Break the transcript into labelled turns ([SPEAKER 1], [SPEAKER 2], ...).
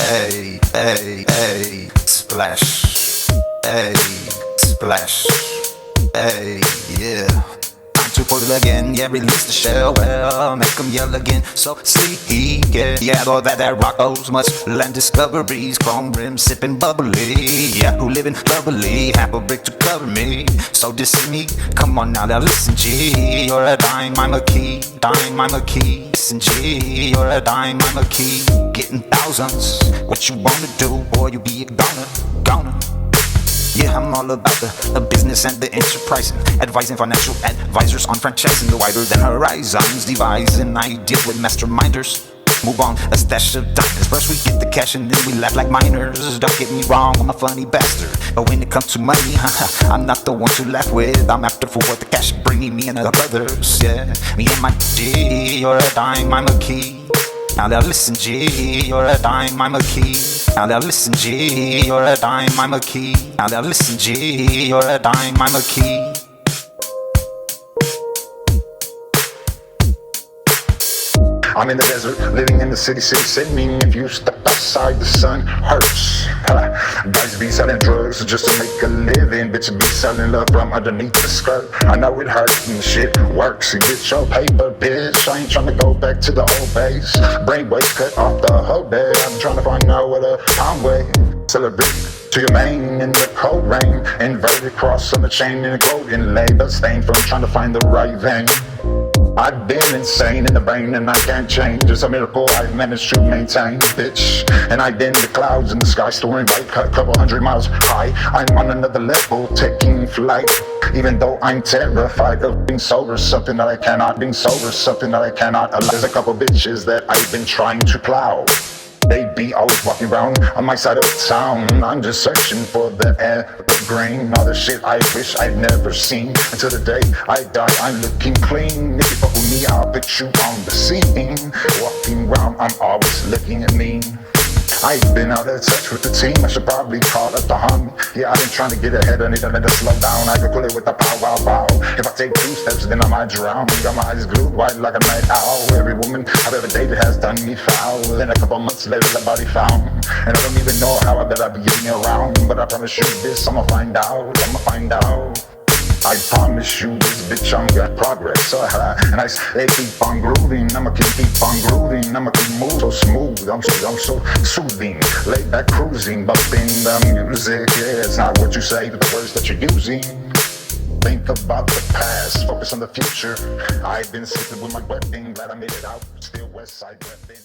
[SPEAKER 1] Hey, hey, hey, splash. Hey, splash. Hey, yeah. Time to put it again, yeah, release the shell, well, make them yell again. So sleek, yeah, all that rock owes much land discoveries, chrome rims sipping bubbly, yeah, who living bubbly, half a brick to cover me. So this is me, come on now, listen, G, you're a dime, I'm a key, dime, I'm a key. Listen, G, you're a dime, I'm a key, getting thousands. What you wanna do, boy, you be a goner. Yeah, I'm all about the business and the enterprising, advising financial advisors on franchising, the wider than horizons, devising ideas with masterminders. Move on, a stash of diamonds. First we get the cash and then we laugh like minors. Don't get me wrong, I'm a funny bastard, but when it comes to money, I'm not the one to laugh with. I'm after for what the cash bringing me and other brothers. Yeah, me and my G, you're a dime, I'm a key. Now listen, G, you're a dime, I'm a key. Now listen, G, you're a dime, I'm a key. Now listen, G, you're a dime, I'm a key.
[SPEAKER 2] I'm in the desert, living in the city sitting. If you step outside, the sun hurts. Guys be selling drugs just to make a living. Bitch be selling love from underneath the skirt. I know it hurts and shit works. You get your paper, bitch. I ain't trying to go back to the old base. Brainwaves cut off the whole day. I'm trying to find out what a pound way. Celebrate to your main in the cold rain. Inverted cross on the chain in the golden labor stain from trying to find the right vein. I've been insane in the brain and I can't change. It's a miracle I've managed to maintain, bitch. And I've been in the clouds in the sky, storing right, cut a couple 100 miles high. I'm on another level, taking flight. Even though I'm terrified of being sober, something that I cannot. Being sober, something that I cannot allow. There's a couple bitches that I've been trying to plow. They be always walking around on my side of town. I'm just searching for the evergreen, all the shit I wish I'd never seen. Until the day I die, I'm looking clean. If you fuck with me, I'll put you on the scene. Walking around, I'm always looking at me. I've been out of touch with the team, I should probably call up the homie. Yeah, I've been trying to get ahead, I need to let it slow down. I can pull it with the pow, wow, wow. If I take 2 steps, then I might drown. Got my eyes glued wide like a night owl. Every woman I've ever dated has done me foul. Then a couple months later, the body found. And I don't even know how I bet I'll be getting around. But I promise you this, I'ma find out. I promise you this, bitch, I'm got progress. And I say keep on grooving, I'ma keep on grooving. I'ma keep moving so smooth, I'm so soothing. Laid back cruising, bumping the music. Yeah, it's not what you say, but the words that you're using. Think about the past, focus on the future. I've been sleeping with my weapon, glad I made it out. Still West Side repping.